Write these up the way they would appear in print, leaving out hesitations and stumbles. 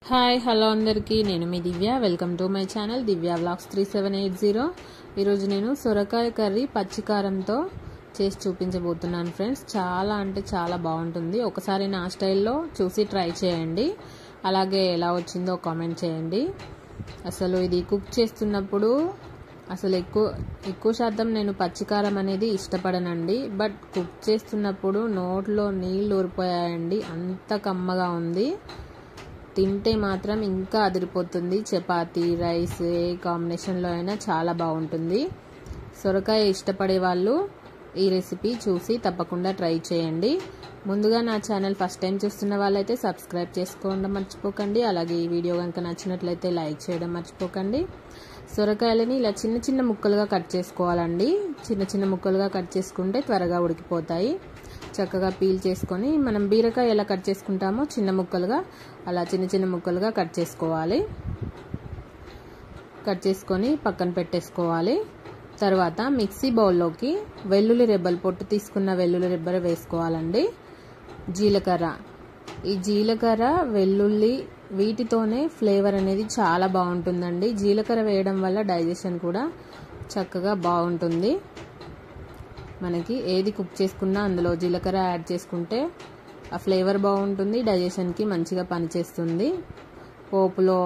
Hi hello అందరికీ నేను మీ Divya welcome to my channel Divya vlogs 3780 ఈరోజు నేను సొరకాయ కర్రీ పచ్చికారంతో చేసి చూపించబోతున్నాను ఫ్రెండ్స్. చాలా అంటే చాలా బాగుంటుంది. ఒకసారి నా స్టైల్లో చూసి ట్రై చేయండి. అలాగే ఎలా వచ్చిందో కామెంట్ చేయండి. అసలు ఇది కుక్ చేస్తున్నప్పుడు అసలు ఎక్కువ శాతం నేను పచ్చికారం అనేది ఇష్టపడనండి. బట్ కుక్ చేస్తున్నప్పుడు నోట్లో నీళ్ళు ఊరిపోయాయండి. అంత కమ్మగా ఉంది. తింటే మాత్రం ఇంకా అదిరిపోతుంది. చపాతీ రైస్ ఏ కాంబినేషన్లో అయినా చాలా బాగుంటుంది. సొరకాయ ఇష్టపడే వాళ్ళు ఈ రెసిపీ చూసి తప్పకుండా ట్రై చేయండి. ముందుగా నా ఛానల్ ఫస్ట్ టైం చూస్తున్న వాళ్ళైతే సబ్స్క్రైబ్ చేసుకోవడం మర్చిపోకండి. అలాగే ఈ వీడియో కనుక నచ్చినట్లయితే లైక్ చేయడం మర్చిపోకండి. సొరకాయలని ఇలా చిన్న చిన్న ముక్కలుగా కట్ చేసుకోవాలండి. చిన్న చిన్న ముక్కలుగా కట్ చేసుకుంటే త్వరగా ఉడికిపోతాయి. చక్కగా పీల్ చేసుకొని మనం బీరకాయ ఎలా కట్ చేసుకుంటామో చిన్న ముక్కలుగా అలా చిన్న చిన్న ముక్కలుగా కట్ చేసుకోవాలి. కట్ చేసుకొని పక్కన పెట్టేసుకోవాలి. తర్వాత మిక్సీ బౌల్లోకి వెల్లుల్లి రెబ్బలు పొట్టు తీసుకున్న వెల్లుల్లి రెబ్బలు వేసుకోవాలండి. జీలకర్ర, ఈ జీలకర్ర వెల్లుల్లి వీటితోనే ఫ్లేవర్ అనేది చాలా బాగుంటుందండి. జీలకర్ర వేయడం వల్ల డైజెషన్ కూడా చక్కగా బాగుంటుంది. మనకి ఏది కుక్ చేసుకున్నా అందులో జీలకర్ర యాడ్ చేసుకుంటే ఆ ఫ్లేవర్ బాగుంటుంది. డైజెషన్కి మంచిగా పనిచేస్తుంది. పోపులో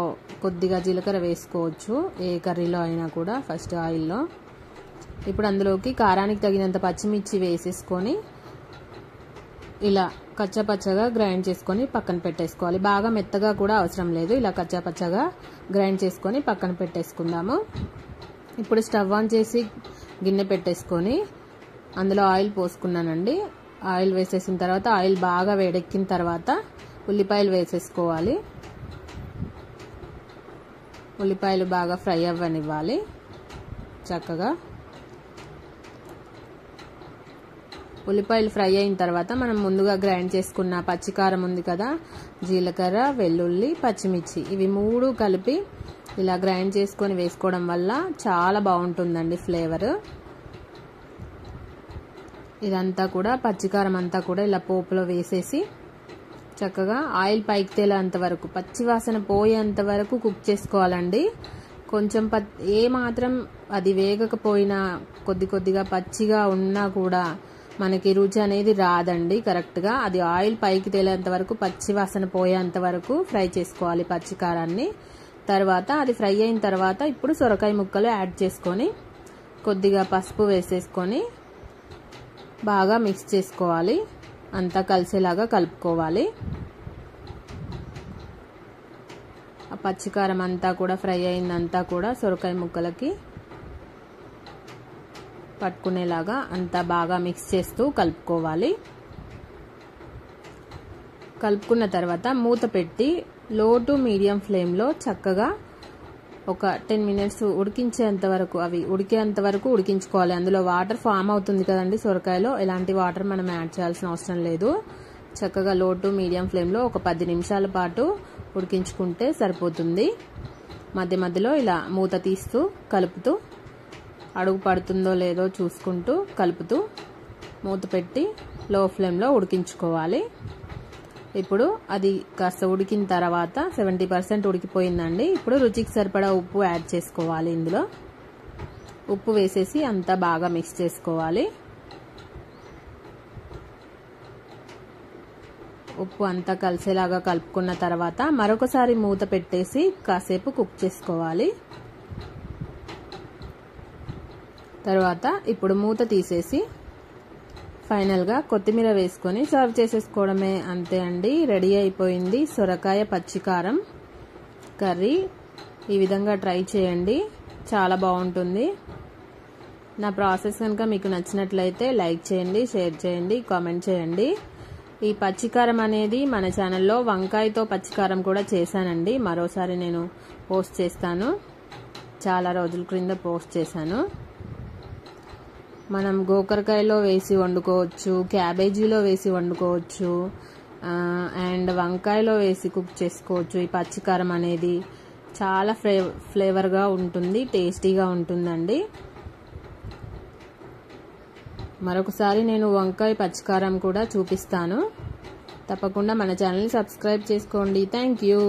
కొద్దిగా జీలకర్ర వేసుకోవచ్చు ఏ కర్రీలో అయినా కూడా ఫస్ట్ ఆయిల్లో. ఇప్పుడు అందులోకి కారానికి తగినంత పచ్చిమిర్చి వేసేసుకొని ఇలా కచ్చాపచ్చగా గ్రైండ్ చేసుకొని పక్కన పెట్టేసుకోవాలి. బాగా మెత్తగా కూడా అవసరం లేదు. ఇలా కచ్చాపచ్చగా గ్రైండ్ చేసుకొని పక్కన పెట్టేసుకుందాము. ఇప్పుడు స్టవ్ ఆన్ చేసి గిన్నె పెట్టేసుకొని అందులో ఆయిల్ పోసుకున్నానండి. ఆయిల్ వేసేసిన తర్వాత ఆయిల్ బాగా వేడెక్కిన తర్వాత ఉల్లిపాయలు వేసేసుకోవాలి. ఉల్లిపాయలు బాగా ఫ్రై అవ్వనివ్వాలి. చక్కగా ఉల్లిపాయలు ఫ్రై అయిన తర్వాత మనం ముందుగా గ్రైండ్ చేసుకున్న పచ్చికారం ఉంది కదా, జీలకర్ర వెల్లుల్లి పచ్చిమిర్చి ఇవి మూడు కలిపి ఇలా గ్రైండ్ చేసుకొని వేసుకోవడం వల్ల చాలా బాగుంటుందండి ఫ్లేవర్. ఇదంతా కూడా పచ్చికారం అంతా కూడా ఇలా పోపులో వేసేసి చక్కగా ఆయిల్ పైకి తేలేంత వరకు పచ్చి వాసన పోయేంత వరకు కుక్ చేసుకోవాలండి. కొంచెం ఏ మాత్రం అది వేగకపోయినా కొద్దిగా పచ్చిగా ఉన్నా కూడా మనకి రుచి అనేది రాదండి కరెక్ట్గా. అది ఆయిల్ పైకి తేలేంత వరకు పచ్చి వాసన పోయేంత వరకు ఫ్రై చేసుకోవాలి పచ్చికారాన్ని. తర్వాత అది ఫ్రై అయిన తర్వాత ఇప్పుడు సొరకాయ ముక్కలు యాడ్ చేసుకొని కొద్దిగా పసుపు వేసేసుకొని బాగా మిక్స్ చేసుకోవాలి. అంతా కలిసేలాగా కలుపుకోవాలి. ఆ పచ్చికారం అంతా కూడా ఫ్రై అయిందంతా కూడా సొరకాయ ముక్కలకి పట్టుకునేలాగా అంతా బాగా మిక్స్ చేస్తూ కలుపుకోవాలి. కలుపుకున్న తర్వాత మూత పెట్టి లో టు మీడియం ఫ్లేమ్లో చక్కగా ఒక 10 మినిట్స్ ఉడికించేంత వరకు అవి ఉడికేంత వరకు ఉడికించుకోవాలి. అందులో వాటర్ ఫామ్ అవుతుంది కదండి సొరకాయలో, ఎలాంటి వాటర్ మనం యాడ్ చేయాల్సిన అవసరం లేదు. చక్కగా లో టు మీడియం ఫ్లేమ్లో ఒక 10 నిమిషాల పాటు ఉడికించుకుంటే సరిపోతుంది. మధ్య మధ్యలో ఇలా మూత తీస్తూ కలుపుతూ అడుగు పడుతుందో లేదో చూసుకుంటూ కలుపుతూ మూత పెట్టి లో ఫ్లేమ్లో ఉడికించుకోవాలి. ఇప్పుడు అది కాస్త ఉడికిన తర్వాత 70% ఉడికిపోయిందండి. ఇప్పుడు రుచికి సరిపడా ఉప్పు యాడ్ చేసుకోవాలి. ఇందులో ఉప్పు వేసేసి అంతా బాగా మిక్స్ చేసుకోవాలి. ఉప్పు అంతా కలిసేలాగా కలుపుకున్న తర్వాత మరొకసారి మూత పెట్టేసి కాసేపు కుక్ చేసుకోవాలి. తర్వాత ఇప్పుడు మూత తీసేసి ఫైనల్గా కొత్తిమీర వేసుకొని సర్వ్ చేసేసుకోవడమే. అంతే అండి, రెడీ అయిపోయింది సొరకాయ పచ్చికారం కర్రీ. ఈ విధంగా ట్రై చేయండి, చాలా బాగుంటుంది. నా ప్రాసెస్ కనుక మీకు నచ్చినట్లయితే లైక్ చేయండి, షేర్ చేయండి, కామెంట్ చేయండి. ఈ పచ్చికారం అనేది మన ఛానల్లో వంకాయతో పచ్చికారం కూడా చేశానండి. మరోసారి నేను పోస్ట్ చేస్తాను. చాలా రోజుల క్రింద పోస్ట్ చేశాను. మనం గోకరకాయలో వేసి వండుకోవచ్చు, క్యాబేజీలో వేసి వండుకోవచ్చు, అండ్ వంకాయలో వేసి కుక్ చేసుకోవచ్చు. ఈ పచ్చికారం అనేది చాలా ఫ్లేవర్గా ఉంటుంది, టేస్టీగా ఉంటుందండి. మరొకసారి నేను వంకాయ పచ్చికారం కూడా చూపిస్తాను. తప్పకుండా మన ఛానల్ని సబ్స్క్రైబ్ చేసుకోండి. Thank you.